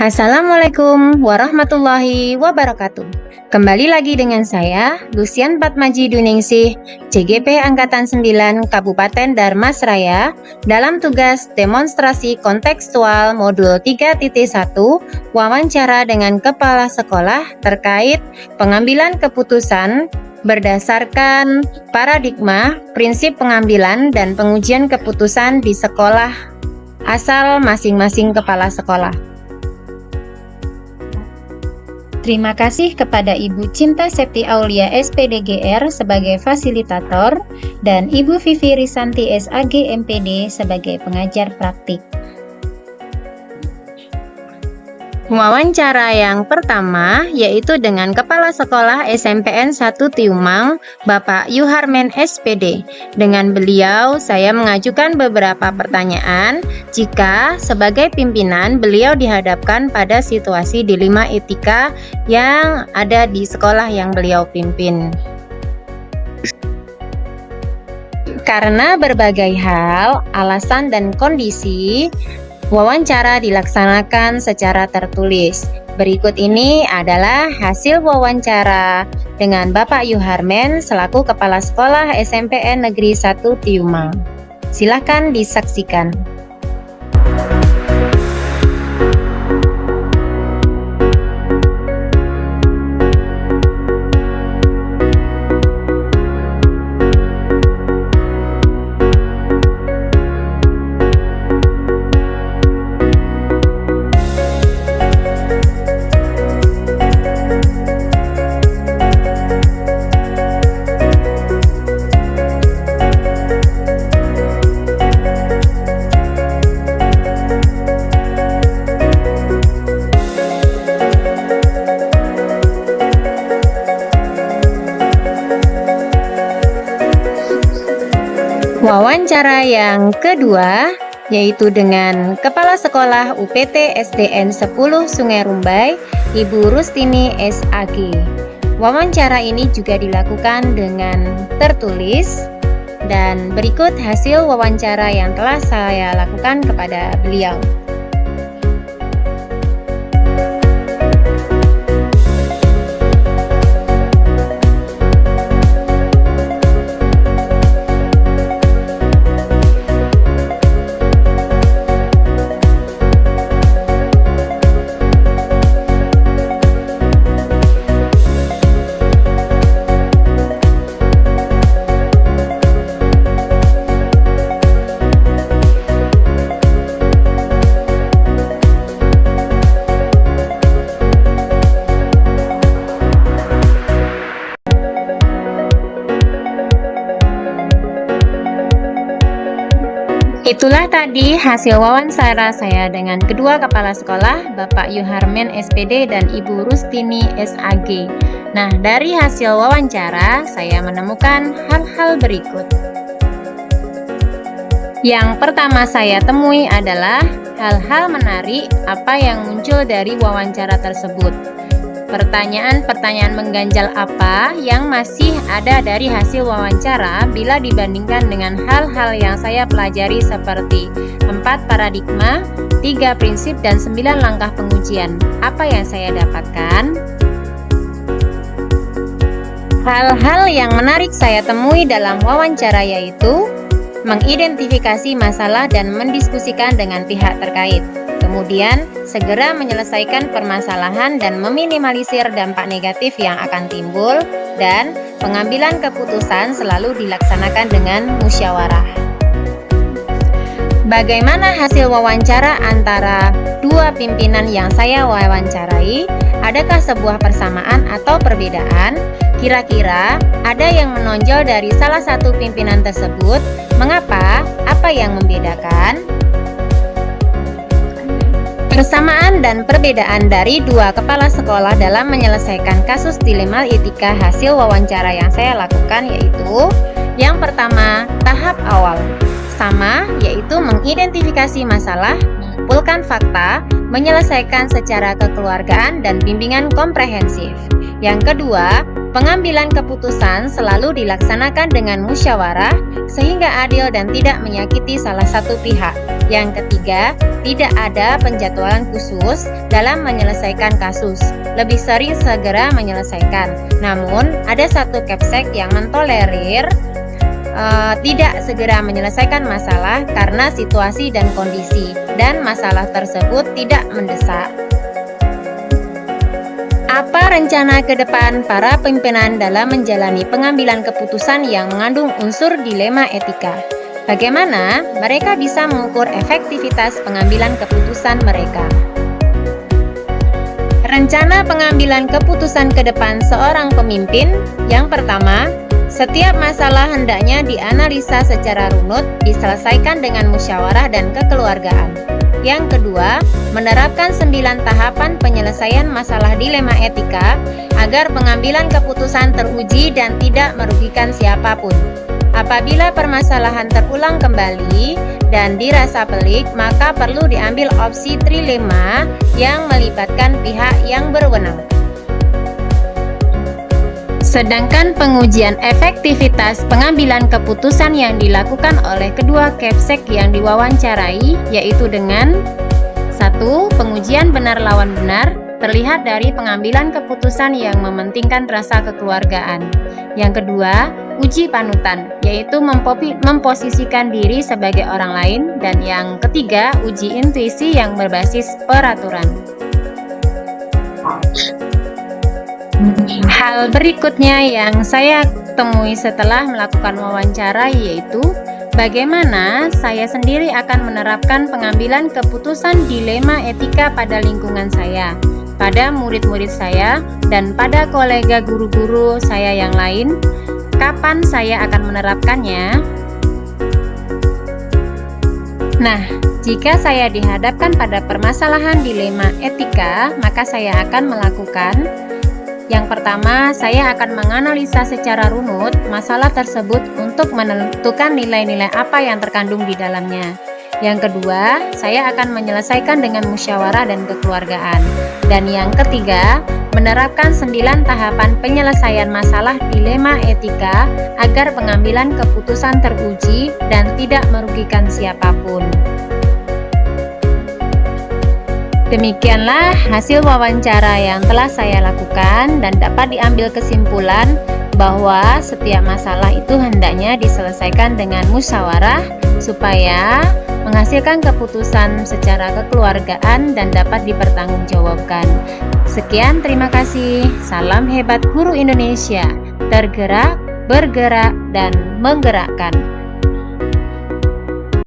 Assalamualaikum warahmatullahi wabarakatuh. Kembali lagi dengan saya, Lucian Patmaji Duningsih, CGP Angkatan 9 Kabupaten Darmasraya, dalam tugas demonstrasi kontekstual modul 3.1, wawancara dengan kepala sekolah terkait pengambilan keputusan berdasarkan paradigma, prinsip pengambilan dan pengujian keputusan di sekolah asal masing-masing kepala sekolah. Terima kasih kepada Ibu Cinta Septi Aulia SPDGR sebagai fasilitator dan Ibu Vivi Risanti SAG MPD sebagai pengajar praktik. Wawancara yang pertama yaitu dengan Kepala Sekolah SMPN 1 Tiumang, Bapak Yuharmen SPD. Dengan beliau, saya mengajukan beberapa pertanyaan jika sebagai pimpinan beliau dihadapkan pada situasi dilema etika yang ada di sekolah yang beliau pimpin. Karena berbagai hal, alasan dan kondisi, wawancara dilaksanakan secara tertulis. Berikut ini adalah hasil wawancara dengan Bapak Yuharmen selaku Kepala Sekolah SMPN Negeri 1 Tiumang. Silakan disaksikan. Wawancara yang kedua yaitu dengan Kepala Sekolah UPT SDN 10 Sungai Rumbai, Ibu Rustini SAG. Wawancara ini juga dilakukan dengan tertulis dan berikut hasil wawancara yang telah saya lakukan kepada beliau. Itulah tadi hasil wawancara saya dengan kedua kepala sekolah, Bapak Yuharmen SPD dan Ibu Rustini SAG. Nah, dari hasil wawancara, saya menemukan hal-hal berikut. Yang pertama saya temui adalah hal-hal menarik apa yang muncul dari wawancara tersebut. Pertanyaan-pertanyaan mengganjal apa yang masih ada dari hasil wawancara bila dibandingkan dengan hal-hal yang saya pelajari seperti 4 paradigma, 3 prinsip, dan 9 langkah pengujian. Apa yang saya dapatkan? Hal-hal yang menarik saya temui dalam wawancara yaitu mengidentifikasi masalah dan mendiskusikan dengan pihak terkait. Kemudian, segera menyelesaikan permasalahan dan meminimalisir dampak negatif yang akan timbul, dan pengambilan keputusan selalu dilaksanakan dengan musyawarah. Bagaimana hasil wawancara antara dua pimpinan yang saya wawancarai? Adakah sebuah persamaan atau perbedaan? Kira-kira ada yang menonjol dari salah satu pimpinan tersebut? Mengapa? Apa yang membedakan? Persamaan dan perbedaan dari dua kepala sekolah dalam menyelesaikan kasus dilema etika hasil wawancara yang saya lakukan yaitu yang pertama, tahap awal sama, yaitu mengidentifikasi masalah, mengumpulkan fakta, menyelesaikan secara kekeluargaan dan bimbingan komprehensif. Yang kedua, Pengambilan keputusan selalu dilaksanakan dengan musyawarah sehingga adil dan tidak menyakiti salah satu pihak. Yang ketiga, tidak ada penjadwalan khusus dalam menyelesaikan kasus. Lebih sering segera menyelesaikan. Namun, ada satu Kepsek yang mentolerir tidak segera menyelesaikan masalah karena situasi dan kondisi, dan masalah tersebut tidak mendesak. Apa rencana ke depan para pimpinan dalam menjalani pengambilan keputusan yang mengandung unsur dilema etika? Bagaimana mereka bisa mengukur efektivitas pengambilan keputusan mereka? Rencana pengambilan keputusan ke depan seorang pemimpin. Yang pertama, setiap masalah hendaknya dianalisa secara runut, diselesaikan dengan musyawarah dan kekeluargaan. Yang kedua, menerapkan 9 tahapan penyelesaian masalah dilema etika agar pengambilan keputusan teruji dan tidak merugikan siapapun. Apabila permasalahan terulang kembali dan dirasa pelik, maka perlu diambil opsi trilema yang melibatkan pihak yang berwenang. Sedangkan pengujian efektivitas pengambilan keputusan yang dilakukan oleh kedua Kepsek yang diwawancarai yaitu dengan 1. Pengujian benar lawan benar terlihat dari pengambilan keputusan yang mementingkan rasa kekeluargaan. Yang kedua, uji panutan, yaitu memposisikan diri sebagai orang lain. Dan yang ketiga, uji intuisi yang berbasis peraturan. Hal berikutnya yang saya temui setelah melakukan wawancara yaitu bagaimana saya sendiri akan menerapkan pengambilan keputusan dilema etika pada lingkungan saya, pada murid-murid saya, dan pada kolega guru-guru saya yang lain. Kapan saya akan menerapkannya? Nah, jika saya dihadapkan pada permasalahan dilema etika, maka saya akan melakukan yang pertama, saya akan menganalisa secara runut masalah tersebut untuk menentukan nilai-nilai apa yang terkandung di dalamnya. Yang kedua, saya akan menyelesaikan dengan musyawarah dan kekeluargaan. Dan yang ketiga, menerapkan 9 tahapan penyelesaian masalah dilema etika agar pengambilan keputusan teruji dan tidak merugikan siapapun. Demikianlah hasil wawancara yang telah saya lakukan dan dapat diambil kesimpulan bahwa setiap masalah itu hendaknya diselesaikan dengan musyawarah supaya menghasilkan keputusan secara kekeluargaan dan dapat dipertanggungjawabkan. Sekian, terima kasih. Salam hebat guru Indonesia. Tergerak, bergerak, dan menggerakkan.